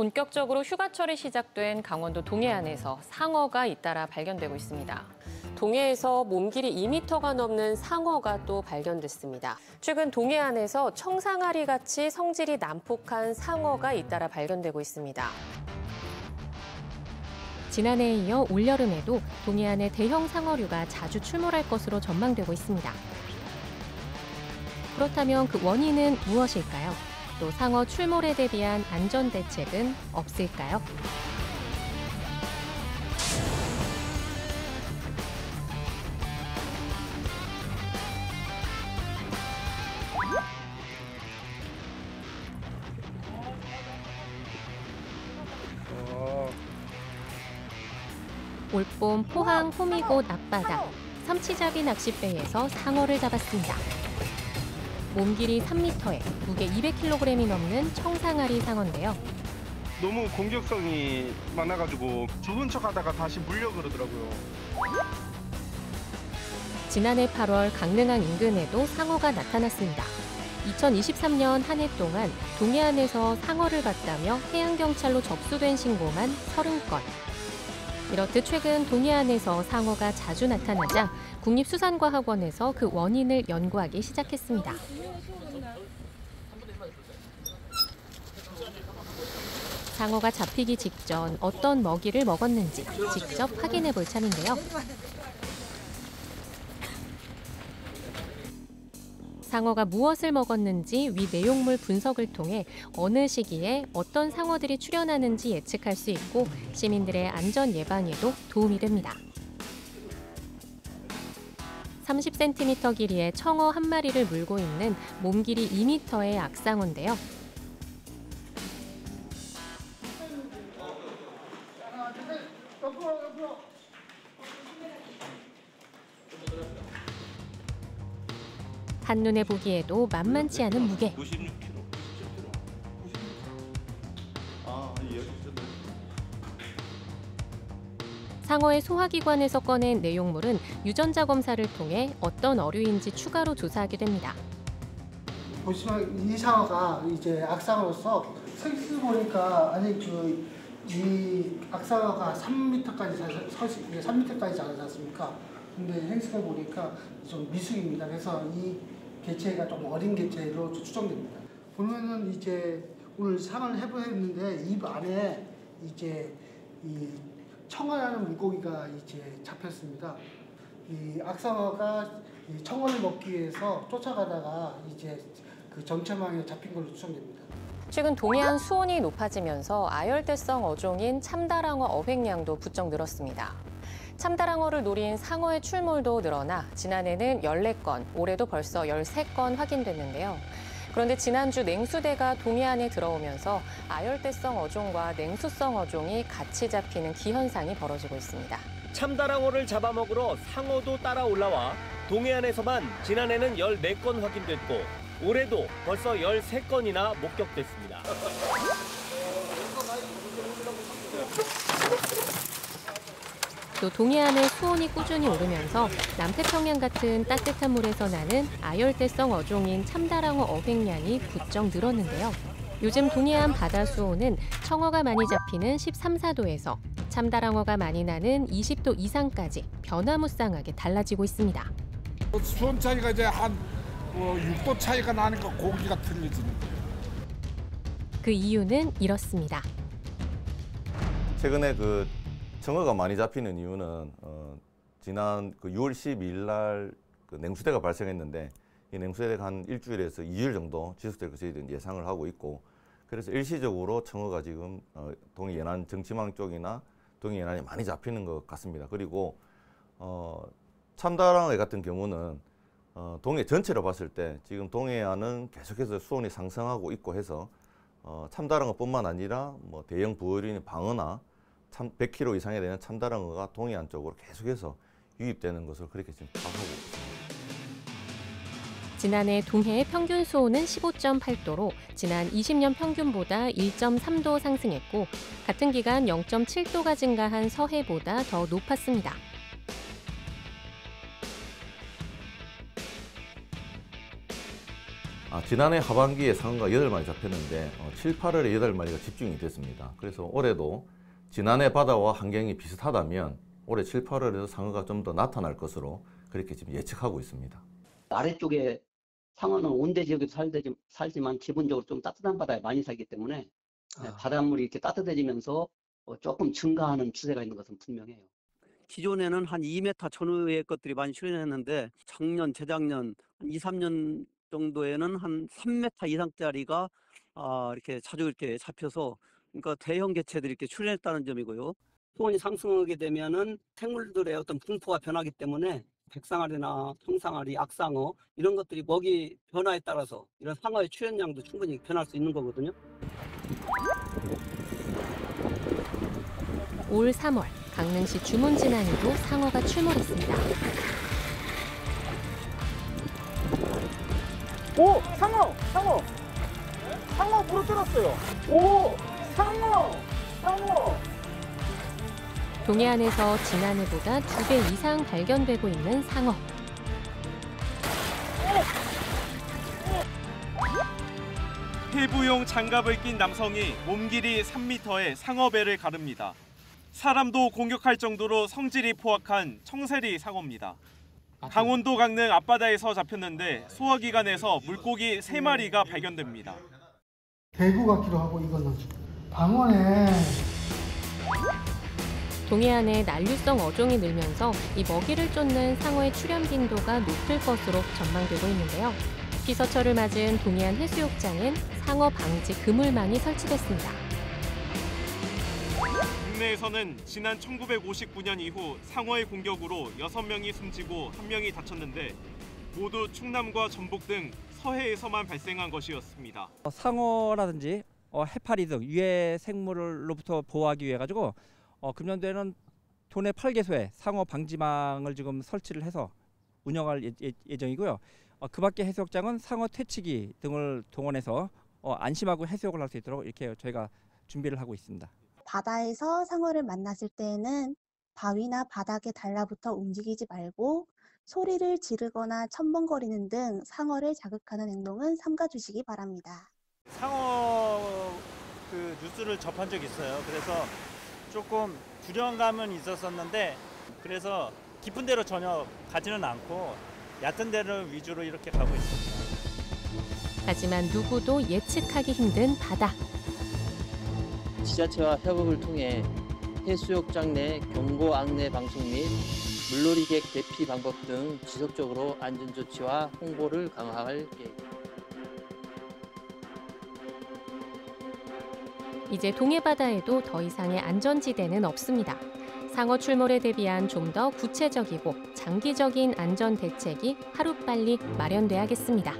본격적으로 휴가철이 시작된 강원도 동해안에서 상어가 잇따라 발견되고 있습니다. 동해에서 몸길이 2m가 넘는 상어가 또 발견됐습니다. 최근 동해안에서 청상아리 같이 성질이 난폭한 상어가 잇따라 발견되고 있습니다. 지난해에 이어 올여름에도 동해안에 대형 상어류가 자주 출몰할 것으로 전망되고 있습니다. 그렇다면 그 원인은 무엇일까요? 또 상어 출몰에 대비한 안전 대책은 없을까요? 올봄 포항 호미곶 앞바다 삼치잡이 낚싯배에서 상어를 잡았습니다. 몸길이 3m에 무게 200kg이 넘는 청상아리 상어인데요. 너무 공격성이 많아가지고 죽은 척하다가 다시 물려 그러더라고요. 지난해 8월 강릉항 인근에도 상어가 나타났습니다. 2023년 한 해 동안 동해안에서 상어를 봤다며 해양경찰로 접수된 신고만 30건. 이렇듯 최근 동해안에서 상어가 자주 나타나자 국립수산과학원에서 그 원인을 연구하기 시작했습니다. 상어가 잡히기 직전 어떤 먹이를 먹었는지 직접 확인해 볼 참인데요. 상어가 무엇을 먹었는지 위 내용물 분석을 통해 어느 시기에 어떤 상어들이 출현하는지 예측할 수 있고 시민들의 안전 예방에도 도움이 됩니다. 30cm 길이의 청어 한 마리를 물고 있는 몸길이 2m의 악상어인데요. 한눈에 보기에도 만만치 않은 무게. 96kg. 상어의 소화기관에서 꺼낸 내용물은 유전자 검사를 통해 어떤 어류인지 추가로 조사하게 됩니다. 보시면 이 상어가 이제 악상어로서 생스 보니까 이 악상어가 3m까지 3m까지 자라지 않습니까? 근데 행스가 보니까 좀 미숙입니다. 그래서 이 개체가 좀 어린 개체로 추정됩니다. 보면은 이제 오늘 상을 해보했는데 입 안에 이제 이 청어라는 물고기가 이제 잡혔습니다. 이 악상어가 이 청어를 먹기 위해서 쫓아가다가 이제 그 정체망에 잡힌 걸로 추정됩니다. 최근 동해안 수온이 높아지면서 아열대성 어종인 참다랑어 어획량도 부쩍 늘었습니다. 참다랑어를 노린 상어의 출몰도 늘어나 지난해는 14건, 올해도 벌써 13건 확인됐는데요. 그런데 지난주 냉수대가 동해안에 들어오면서 아열대성 어종과 냉수성 어종이 같이 잡히는 기현상이 벌어지고 있습니다. 참다랑어를 잡아먹으러 상어도 따라 올라와 동해안에서만 지난해는 14건 확인됐고 올해도 벌써 13건이나 목격됐습니다. 또 동해안의 수온이 꾸준히 오르면서 남태평양 같은 따뜻한 물에서 나는 아열대성 어종인 참다랑어 어획량이 부쩍 늘었는데요. 요즘 동해안 바다 수온은 청어가 많이 잡히는 13, 14도에서 참다랑어가 많이 나는 20도 이상까지 변화무쌍하게 달라지고 있습니다. 수온 차이가 이제 한 6도 차이가 나니까 고기가 틀려지는 거예요. 그 이유는 이렇습니다. 최근에 청어가 많이 잡히는 이유는 지난 6월 12일 날 냉수대가 발생했는데 이 냉수대가 한 일주일에서 2일 정도 지속될 것을 예상을 하고 있고 그래서 일시적으로 청어가 지금 동해 연안 정치망 쪽이나 동해 연안에 많이 잡히는 것 같습니다. 그리고 참다랑어 같은 경우는 동해 전체로 봤을 때 지금 동해안은 계속해서 수온이 상승하고 있고 해서 참다랑어뿐만 아니라 뭐 대형 부어류인 방어나 100kg 이상이 되는 참다랑어가 동해안 쪽으로 계속해서 유입되는 것을 그렇게 지금 파악하고 있습니다. 지난해 동해의 평균 수온은 15.8도로 지난 20년 평균보다 1.3도 상승했고 같은 기간 0.7도가 증가한 서해보다 더 높았습니다. 지난해 하반기에 상어가 8마리 잡혔는데 7, 8월에 8마리가 집중이 됐습니다. 그래서 올해도 지난해 바다와 환경이 비슷하다면 올해 7, 8월에도 상어가 좀 더 나타날 것으로 그렇게 지금 예측하고 있습니다. 아래쪽에 상어는 온대 지역에도 살지만 기본적으로 좀 따뜻한 바다에 많이 살기 때문에 바닷물이 이렇게 따뜻해지면서 조금 증가하는 추세가 있는 것은 분명해요. 기존에는 한 2m 전후의 것들이 많이 출현했는데 작년, 재작년, 2, 3년 정도에는 한 3m 이상짜리가 이렇게 자주 이렇게 잡혀서 그러니까 대형 개체들이 이렇게 출현했다는 점이고요. 수온이 상승하게 되면은 생물들의 어떤 분포가 변하기 때문에 백상아리나 청상아리, 악상어 이런 것들이 먹이 변화에 따라서 이런 상어의 출현량도 충분히 변할 수 있는 거거든요. 올 3월 강릉시 주문 진안에도 상어가 출몰했습니다. 오! 상어! 상어! 상어 부러뜨렸어요. 오! 상어! 상어! 동해안에서 지난해보다 2배 이상 발견되고 있는 상어. 해부용 장갑을 낀 남성이 몸 길이 3m의 상어배를 가릅니다. 사람도 공격할 정도로 성질이 포악한 청세리 상어입니다. 강원도 강릉 앞바다에서 잡혔는데 소화기관에서 물고기 3마리가 발견됩니다. 대구 같기도 하고 이거는 방어네. 동해안에 난류성 어종이 늘면서 이 먹이를 쫓는 상어의 출현 빈도가 높을 것으로 전망되고 있는데요. 피서철을 맞은 동해안 해수욕장엔 상어 방지 그물망이 설치됐습니다. 국내에서는 지난 1959년 이후 상어의 공격으로 6명이 숨지고 1명이 다쳤는데 모두 충남과 전북 등 서해에서만 발생한 것이었습니다. 상어라든지 해파리 등 유해 생물로부터 보호하기 위해 가지고 금년도에는 도내 8개소에 상어 방지망을 지금 설치를 해서 운영할 예정이고요. 그 밖에 해수욕장은 상어 퇴치기 등을 동원해서 안심하고 해수욕을 할 수 있도록 이렇게 저희가 준비를 하고 있습니다. 바다에서 상어를 만났을 때에는 바위나 바닥에 달라붙어 움직이지 말고 소리를 지르거나 첨벙거리는 등 상어를 자극하는 행동은 삼가주시기 바랍니다. 상어 뉴스를 접한 적이 있어요. 그래서 조금 불안감은 있었었는데 그래서 깊은 데로 전혀 가지는 않고 얕은 데를 위주로 이렇게 가고 있습니다. 하지만 누구도 예측하기 힘든 바다. 지자체와 협업을 통해 해수욕장 내 경고 안내 방송 및 물놀이객 대피 방법 등 지속적으로 안전조치와 홍보를 강화할 계획입니다. 이제 동해바다에도 더 이상의 안전지대는 없습니다. 상어 출몰에 대비한 좀 더 구체적이고 장기적인 안전 대책이 하루빨리 마련돼야겠습니다.